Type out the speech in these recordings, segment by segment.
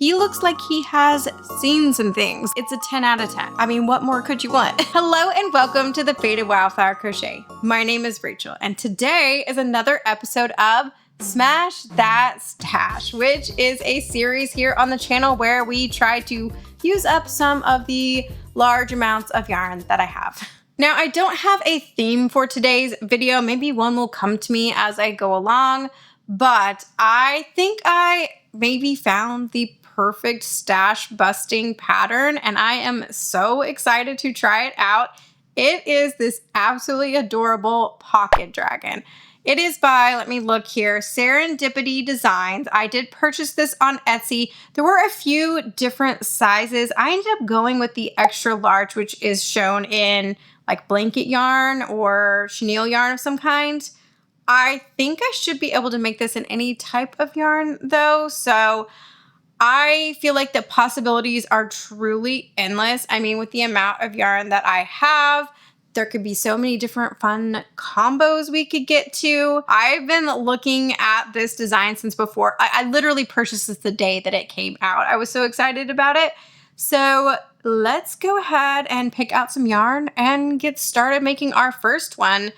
He looks like he has seen some things. It's a 10 out of 10. I mean, what more could you want? Hello and welcome to the Faded Wildflower Crochet. My name is Rachel and today is another episode of Smash That Stash, which is a series here on the channel where we try to use up some of the large amounts of yarn that I have. Now, I don't have a theme for today's video. Maybe one will come to me as I go along, but I think I maybe found the perfect stash busting pattern and I am so excited to try it out. It is this absolutely adorable pocket dragon. It is by, let me look here, Serendipity Designs. I did purchase this on Etsy. There were a few different sizes. I ended up going with the extra large, which is shown in like blanket yarn or chenille yarn of some kind. I think I should be able to make this in any type of yarn though, so I feel like the possibilities are truly endless. I mean, with the amount of yarn that I have, there could be so many different fun combos we could get to. I've been looking at this design since before. I literally purchased this the day that it came out. I was so excited about it. So let's go ahead and pick out some yarn and get started making our first one,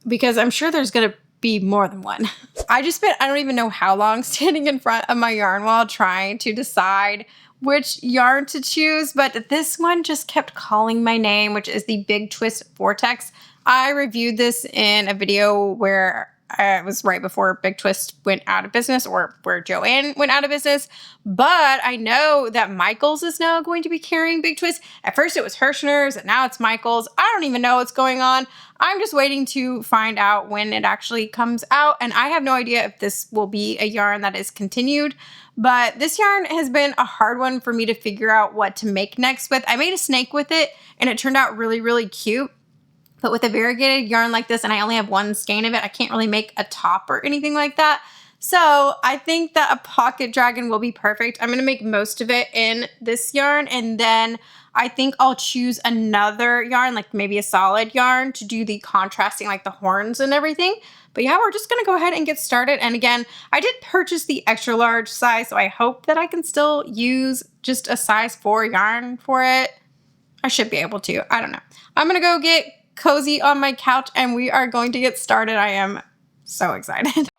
because I'm sure there's gonna be more than one. I just spent, I don't even know how long standing in front of my yarn wall trying to decide which yarn to choose, but this one just kept calling my name, which is the Big Twist Vortex. I reviewed this in a video where it was right before Big Twist went out of business, or where Joanne went out of business, but I know that Michaels is now going to be carrying Big Twist. At first it was Hirschner's and now it's Michaels. I don't even know what's going on. I'm just waiting to find out when it actually comes out, and I have no idea if this will be a yarn that is continued, but this yarn has been a hard one for me to figure out what to make next with. I made a snake with it and it turned out really, really cute. But with a variegated yarn like this, and I only have one skein of it, I can't really make a top or anything like that. So I think that a pocket dragon will be perfect. I'm gonna make most of it in this yarn, and then I think I'll choose another yarn, like maybe a solid yarn, to do the contrasting, like the horns and everything. But yeah, we're just gonna go ahead and get started. And again, I did purchase the extra large size, so I hope that I can still use just a size 4 yarn for it. I should be able to, I don't know. I'm gonna go get cozy on my couch and we are going to get started. I am so excited.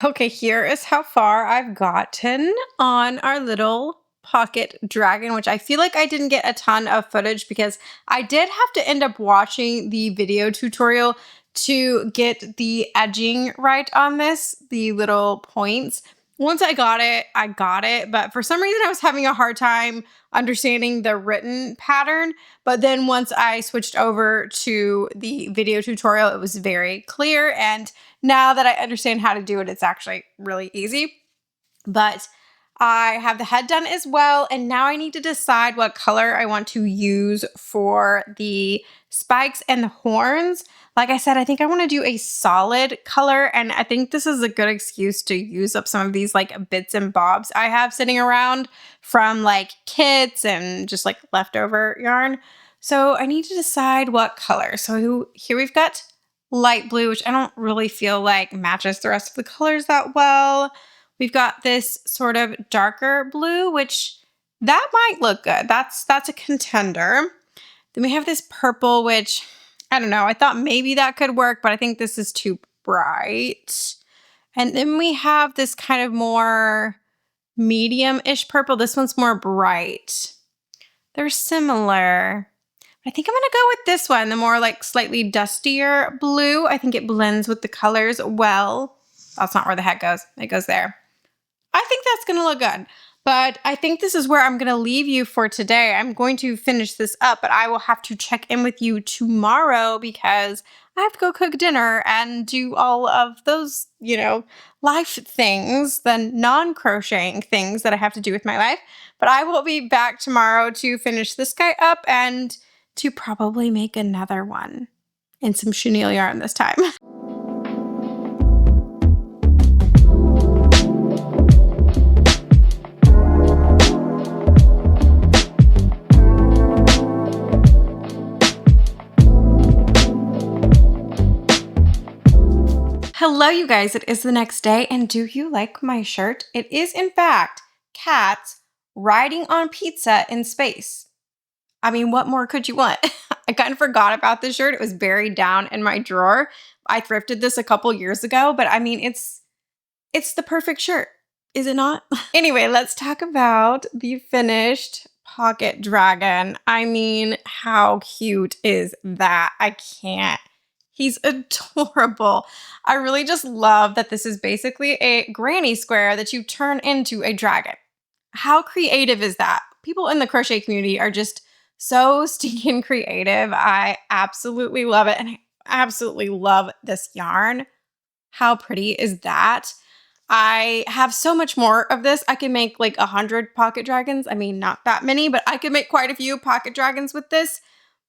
Okay, here is how far I've gotten on our little pocket dragon, which I feel like I didn't get a ton of footage because I did have to end up watching the video tutorial to get the edging right on this, the little points. Once I got it, but for some reason I was having a hard time understanding the written pattern. But then once I switched over to the video tutorial, it was very clear. And now that I understand how to do it, it's actually really easy. But I have the head done as well, and now I need to decide what color I want to use for the spikes and the horns. Like I said, I think I want to do a solid color, and I think this is a good excuse to use up some of these like bits and bobs I have sitting around from like kits and just like leftover yarn. So I need to decide what color. So here we've got light blue, which I don't really feel like matches the rest of the colors that well. We've got this sort of darker blue, which that might look good. That's a contender. Then we have this purple, which I don't know. I thought maybe that could work, but I think this is too bright. And then we have this kind of more medium-ish purple. This one's more bright. They're similar. I think I'm gonna go with this one, the more like slightly dustier blue. I think it blends with the colors well. That's not where the head goes. It goes there. I think that's gonna look good. But I think this is where I'm gonna leave you for today. I'm going to finish this up, but I will have to check in with you tomorrow because I have to go cook dinner and do all of those, you know, life things, the non-crocheting things that I have to do with my life. But I will be back tomorrow to finish this guy up and to probably make another one in some chenille yarn this time. Hello, you guys. It is the next day, and do you like my shirt? It is, in fact, cats riding on pizza in space. I mean, what more could you want? I kind of forgot about this shirt. It was buried down in my drawer. I thrifted this a couple years ago, but I mean, it's the perfect shirt, is it not? Anyway, let's talk about the finished pocket dragon. I mean, how cute is that? I can't. He's adorable. I really just love that this is basically a granny square that you turn into a dragon. How creative is that? People in the crochet community are just so stinking creative. I absolutely love it. And I absolutely love this yarn. How pretty is that? I have so much more of this. I can make like 100 pocket dragons. I mean, not that many, but I could make quite a few pocket dragons with this.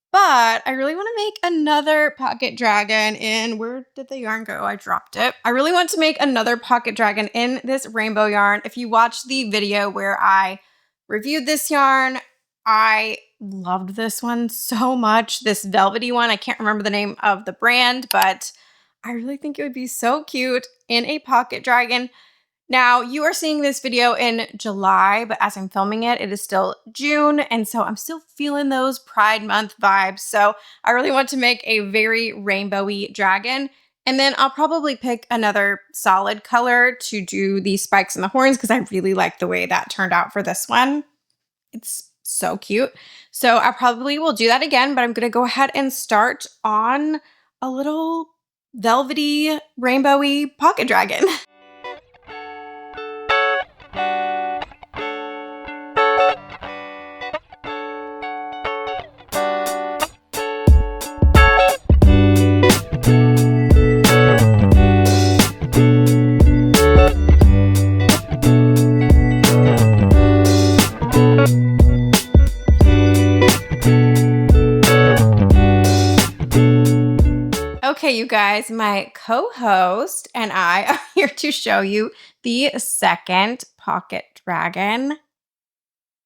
But I really want to make another pocket dragon in, where did the yarn go? I dropped it. I really want to make another pocket dragon in this rainbow yarn. If you watched the video where I reviewed this yarn, I loved this one so much. This velvety one, I can't remember the name of the brand, but I really think it would be so cute in a pocket dragon. Now, you are seeing this video in July, but as I'm filming it, it is still June, and so I'm still feeling those Pride Month vibes. So I really want to make a very rainbowy dragon, and then I'll probably pick another solid color to do the spikes and the horns because I really like the way that turned out for this one. It's so cute. So I probably will do that again, but I'm going to go ahead and start on a little velvety, rainbowy pocket dragon. Okay, you guys, my co-host and I are here to show you the second pocket dragon.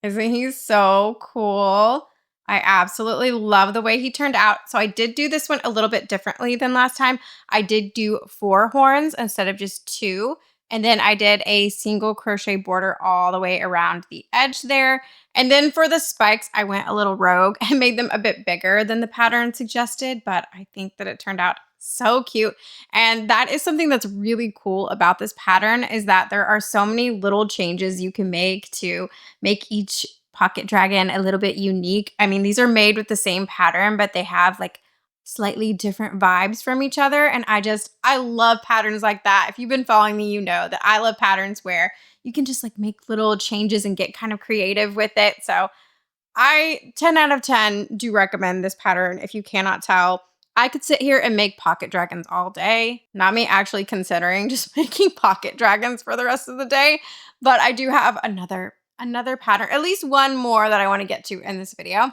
Isn't he so cool? I absolutely love the way he turned out. So I did do this one a little bit differently than last time. I did do 4 horns instead of just 2. And then I did a single crochet border all the way around the edge there. And then for the spikes, I went a little rogue and made them a bit bigger than the pattern suggested, but I think that it turned out so cute. And that is something that's really cool about this pattern, is that there are so many little changes you can make to make each pocket dragon a little bit unique. I mean, these are made with the same pattern, but they have like slightly different vibes from each other. And I love patterns like that. If you've been following me, you know that I love patterns where you can just like make little changes and get kind of creative with it. So I 10 out of 10 do recommend this pattern. If you cannot tell, I could sit here and make pocket dragons all day. Not me actually considering just making pocket dragons for the rest of the day, but I do have another pattern, at least one more that I want to get to in this video.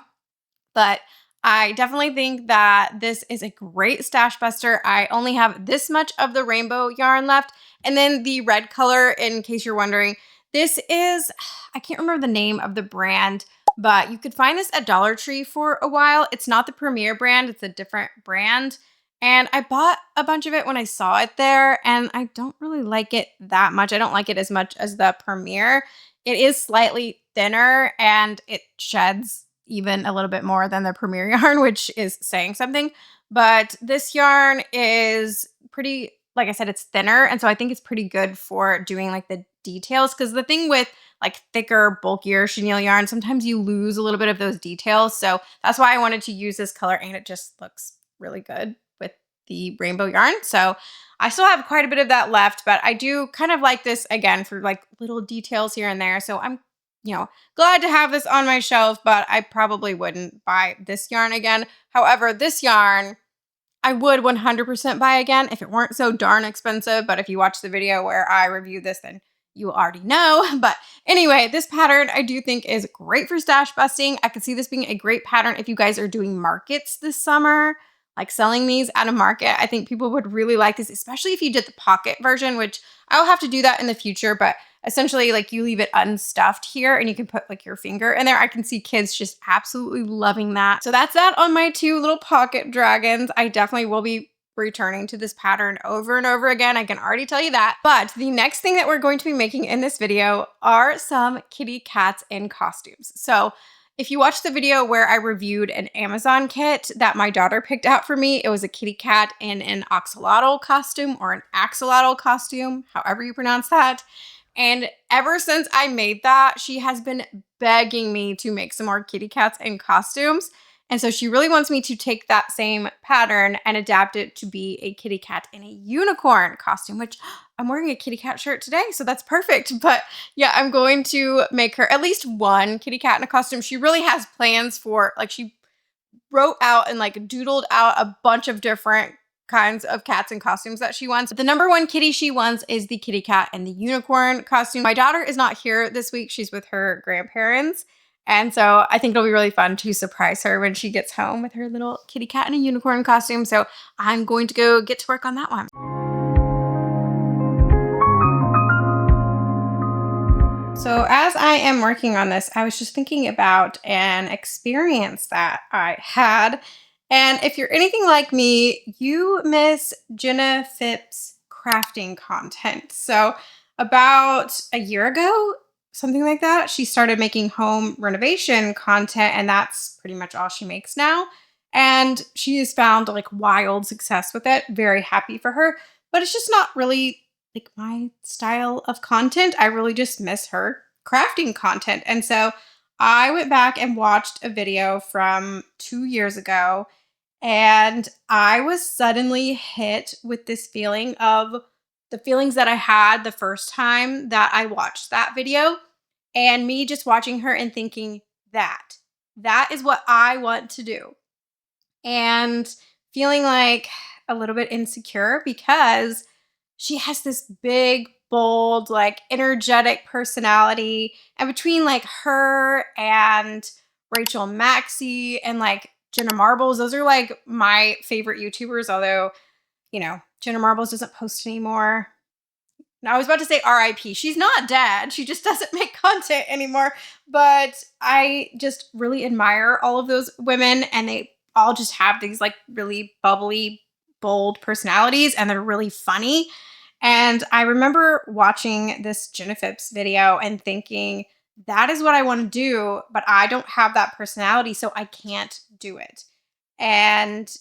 But I definitely think that this is a great stash buster. I only have this much of the rainbow yarn left. And then the red color, in case you're wondering, this is, I can't remember the name of the brand, but you could find this at Dollar Tree for a while. It's not the Premier brand, it's a different brand. And I bought a bunch of it when I saw it there, and I don't really like it that much. I don't like it as much as the Premier. It is slightly thinner and it sheds even a little bit more than the Premier yarn, which is saying something. But this yarn is pretty, like I said, it's thinner. And so I think it's pretty good for doing like the details. Because the thing with like thicker, bulkier chenille yarn, sometimes you lose a little bit of those details. So that's why I wanted to use this color, and it just looks really good with the rainbow yarn. So I still have quite a bit of that left, but I do kind of like this again for like little details here and there. So I'm glad to have this on my shelf, but I probably wouldn't buy this yarn again. However, this yarn I would 100% buy again if it weren't so darn expensive. But if you watch the video where I review this, then you already know. But anyway, this pattern I do think is great for stash busting. I could see this being a great pattern if you guys are doing markets this summer. like selling these at a market. I think people would really like this, especially if you did the pocket version, which I'll have to do that in the future. But essentially, like you leave it unstuffed here and you can put like your finger in there. I can see kids just absolutely loving that. So that's that on my 2 little pocket dragons. I definitely will be returning to this pattern over and over again. I can already tell you that. But the next thing that we're going to be making in this video are some kitty cats in costumes. So if you watched the video where I reviewed an Amazon kit that my daughter picked out for me, it was a kitty cat in an axolotl costume or an axolotl costume, however you pronounce that. And ever since I made that, she has been begging me to make some more kitty cats in costumes. And so she really wants me to take that same pattern and adapt it to be a kitty cat in a unicorn costume, which I'm wearing a kitty cat shirt today, so that's perfect. But yeah, I'm going to make her at least one kitty cat in a costume. She really has plans for, like, she wrote out and like doodled out a bunch of different kinds of cats and costumes that she wants. The number one kitty she wants is the kitty cat and the unicorn costume. My daughter is not here this week. She's with her grandparents. And so I think it'll be really fun to surprise her when she gets home with her little kitty cat and a unicorn costume. So I'm going to go get to work on that one. So as I am working on this, I was just thinking about an experience that I had. And if you're anything like me, you miss Jenna Phipps' crafting content. So about a year ago, something like that, she started making home renovation content, and that's pretty much all she makes now. And she has found like wild success with it. Very happy for her, but it's just not really like my style of content. I really just miss her crafting content. And so I went back and watched a video from 2 years ago, and I was suddenly hit with this feeling of the feelings that I had the first time that I watched that video, and me just watching her and thinking that is what I want to do. And feeling like a little bit insecure because she has this big, bold, like energetic personality. And between like her and Rachel Maxey and like Jenna Marbles, those are like my favorite YouTubers, although, you know, Jenna Marbles doesn't post anymore. Now, I was about to say RIP. She's not dead. She just doesn't make content anymore. But I just really admire all of those women, and they all just have these like really bubbly, bold personalities, and they're really funny. And I remember watching this Jenna Phipps video and thinking, that is what I want to do, but I don't have that personality, so I can't do it. And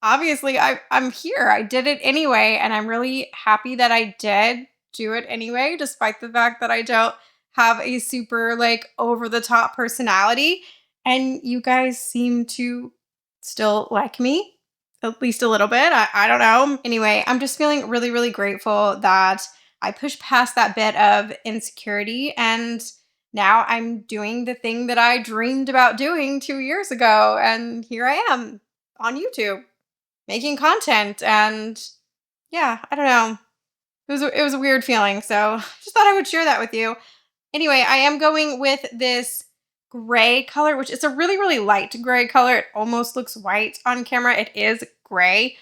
obviously I'm here. I did it anyway, and I'm really happy that I did do it anyway, despite the fact that I don't have a super like over the top personality. And you guys seem to still like me, at least a little bit. I don't know. Anyway, I'm just feeling really, really grateful that I pushed past that bit of insecurity, and now I'm doing the thing that I dreamed about doing 2 years ago. And here I am on YouTube making content. And yeah, I don't know. It was a weird feeling. So just thought I would share that with you. Anyway, I am going with this gray color, which is a really, really light gray color. It almost looks white on camera. It is gray.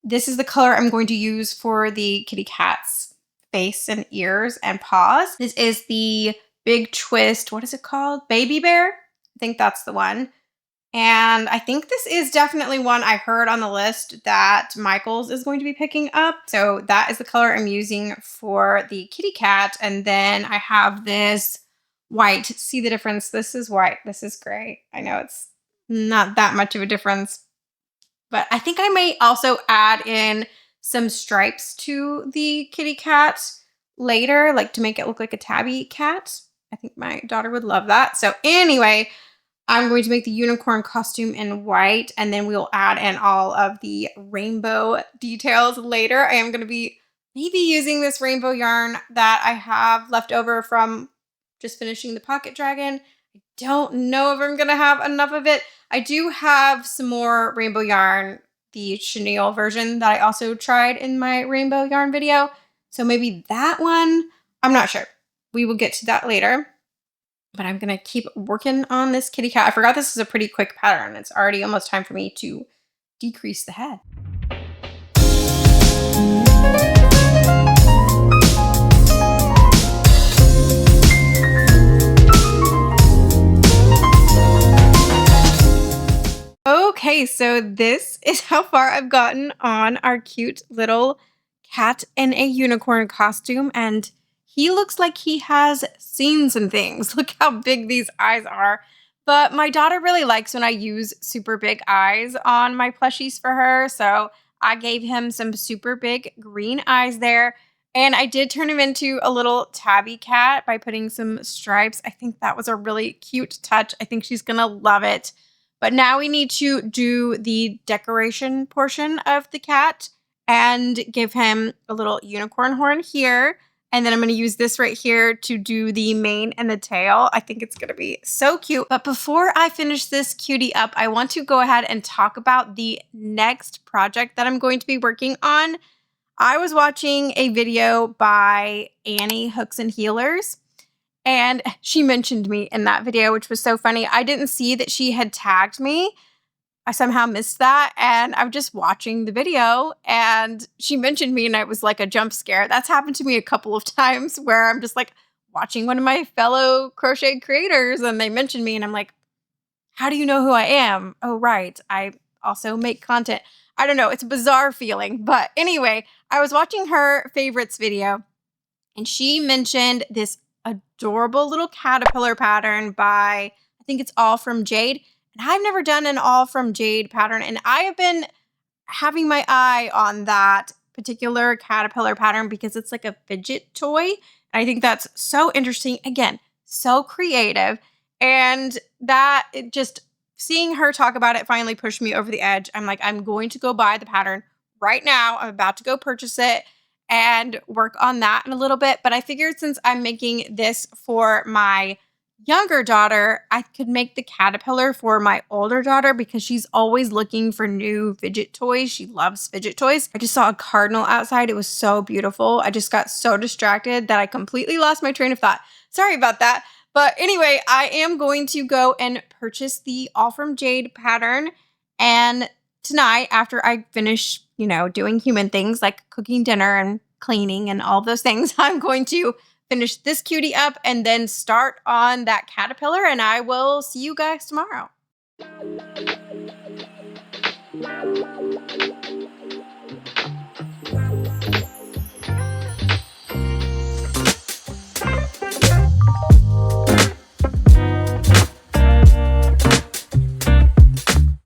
This is the color I'm going to use for the kitty cat's face and ears and paws. This is the Big Twist. What is it called? Baby Bear? I think that's the one. And I think this is definitely one I heard on the list that Michaels is going to be picking up. So that is the color I'm using for the kitty cat. And then I have this white. See the difference? This is white. This is gray. I know it's not that much of a difference, but I think I may also add in some stripes to the kitty cat later, like to make it look like a tabby cat. I think my daughter would love that. So anyway, I'm going to make the unicorn costume in white, and then we'll add in all of the rainbow details later. I am going to be maybe using this rainbow yarn that I have left over from just finishing the pocket dragon. I don't know if I'm going to have enough of it. I do have some more rainbow yarn, the chenille version that I also tried in my rainbow yarn video. So maybe that one, I'm not sure. We will get to that later. But I'm going to keep working on this kitty cat. I forgot this is a pretty quick pattern. It's already almost time for me to decrease the head. Okay, so this is how far I've gotten on our cute little cat in a unicorn costume, and he looks like he has seen some things. Look how big these eyes are. But my daughter really likes when I use super big eyes on my plushies for her, so I gave him some super big green eyes there. And I did turn him into a little tabby cat by putting some stripes. I think that was a really cute touch. I think she's gonna love it. But now we need to do the decoration portion of the cat and give him a little unicorn horn here. And then I'm going to use this right here to do the mane and the tail. I think it's going to be so cute. But before I finish this cutie up, I want to go ahead and talk about the next project that I'm going to be working on. I was watching a video by Annie Hooks and Healers, and she mentioned me in that video, which was so funny. I didn't see that she had tagged me. I somehow missed that. And I'm just watching the video and she mentioned me and it was like a jump scare. That's happened to me a couple of times where I'm just like watching one of my fellow crochet creators and they mention me and I'm like, how do you know who I am? Oh, right. I also make content. I don't know. It's a bizarre feeling. But anyway, I was watching her favorites video and she mentioned this adorable little caterpillar pattern by, I think it's All From Jade. And I've never done an All From Jade pattern. And I have been having my eye on that particular caterpillar pattern because it's like a fidget toy. I think that's so interesting. Again, so creative. And that it just seeing her talk about it finally pushed me over the edge. I'm like, I'm going to go buy the pattern right now. I'm about to go purchase it and work on that in a little bit. But I figured since I'm making this for my younger daughter, I could make the caterpillar for my older daughter because she's always looking for new fidget toys. She loves fidget toys. I just saw a cardinal outside. It was so beautiful. I just got so distracted that I completely lost my train of thought. Sorry about that. But anyway, I am going to go and purchase the All From Jade pattern. And tonight, after I finish, doing human things like cooking dinner and cleaning and all those things, I'm going to finish this cutie up and then start on that caterpillar. And I will see you guys tomorrow.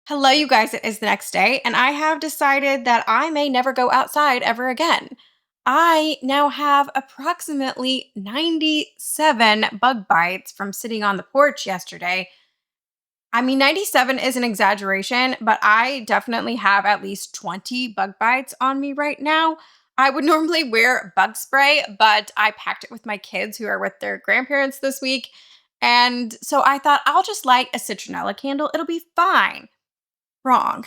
Hello, you guys. It is the next day, and I have decided that I may never go outside ever again. I now have approximately 97 bug bites from sitting on the porch yesterday. I mean, 97 is an exaggeration, but I definitely have at least 20 bug bites on me right now. I would normally wear bug spray, but I packed it with my kids who are with their grandparents this week. And so I thought I'll just light a citronella candle. It'll be fine. Wrong.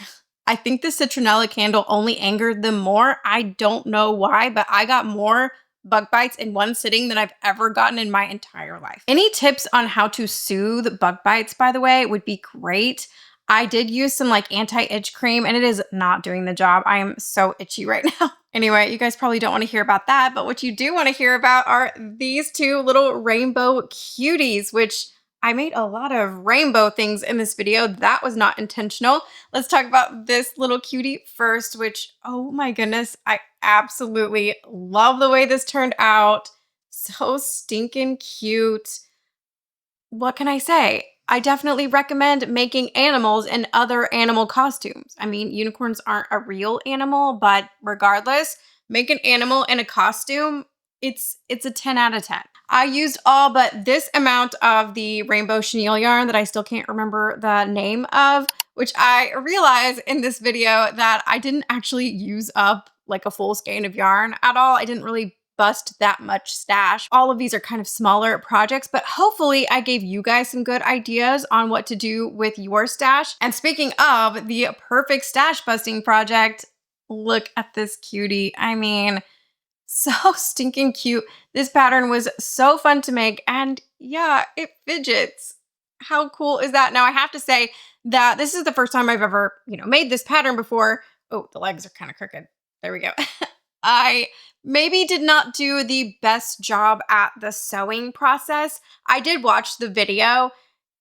I think the citronella candle only angered them more. I don't know why, but I got more bug bites in one sitting than I've ever gotten in my entire life. Any tips on how to soothe bug bites, by the way, would be great. I did use some anti-itch cream and it is not doing the job. I am so itchy right now. Anyway, you guys probably don't want to hear about that, but what you do want to hear about are these two little rainbow cuties, which I made a lot of rainbow things in this video. That was not intentional. Let's talk about this little cutie first, which, oh my goodness, I absolutely love the way this turned out. So stinking cute. What can I say? I definitely recommend making animals in other animal costumes. I mean, unicorns aren't a real animal, but regardless, make an animal in a costume. It's a 10 out of 10. I used all but this amount of the rainbow chenille yarn that I still can't remember the name of, which I realized in this video that I didn't actually use up a full skein of yarn at all. I didn't really bust that much stash. All of these are kind of smaller projects, but hopefully I gave you guys some good ideas on what to do with your stash. And speaking of the perfect stash busting project, look at this cutie. I mean, so stinking cute. This pattern was so fun to make and yeah, it fidgets. How cool is that? Now I have to say that this is the first time I've ever, made this pattern before. Oh, the legs are kind of crooked. There we go. I maybe did not do the best job at the sewing process. I did watch the video,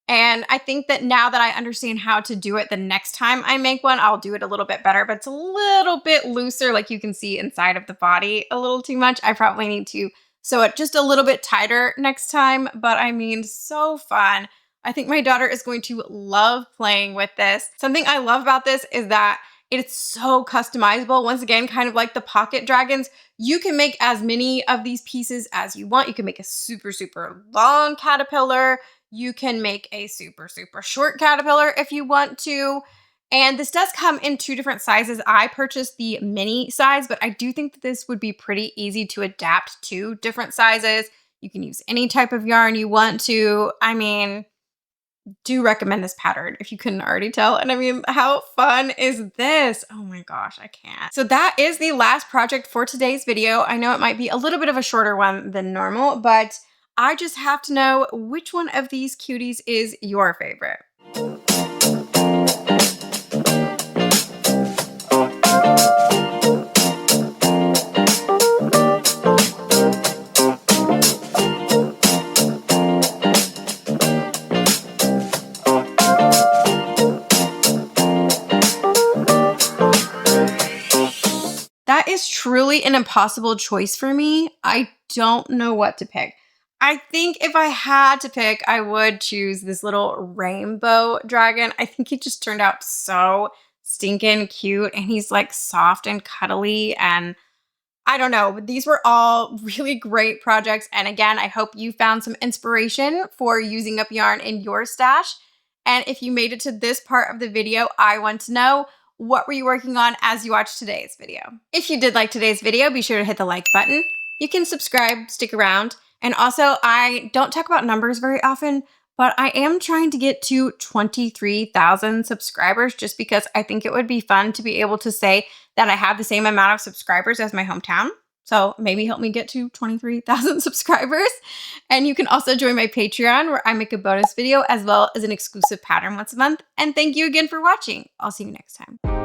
and I think that now that I understand how to do it, the next time I make one, I'll do it a little bit better, but it's a little bit looser. Like you can see inside of the body a little too much. I probably need to sew it just a little bit tighter next time, but I mean, so fun. I think my daughter is going to love playing with this. Something I love about this is that it's so customizable. Once again, kind of like the pocket dragons, you can make as many of these pieces as you want. You can make a super, super long caterpillar. You can make a super, super short caterpillar if you want to. And this does come in 2 different sizes. I purchased the mini size, but I do think that this would be pretty easy to adapt to different sizes. You can use any type of yarn you want to. I mean, do recommend this pattern if you couldn't already tell. And I mean, how fun is this? Oh my gosh, I can't. So that is the last project for today's video. I know it might be a little bit of a shorter one than normal, but I just have to know which one of these cuties is your favorite. That is truly an impossible choice for me. I don't know what to pick. I think if I had to pick, I would choose this little rainbow dragon. I think he just turned out so stinking cute, and he's like soft and cuddly, and I don't know, but these were all really great projects. And again, I hope you found some inspiration for using up yarn in your stash. And if you made it to this part of the video, I want to know, what were you working on as you watched today's video? If you did like today's video, be sure to hit the like button. You can subscribe, stick around. And also, I don't talk about numbers very often, but I am trying to get to 23,000 subscribers just because I think it would be fun to be able to say that I have the same amount of subscribers as my hometown. So maybe help me get to 23,000 subscribers. And you can also join my Patreon where I make a bonus video as well as an exclusive pattern once a month. And thank you again for watching. I'll see you next time.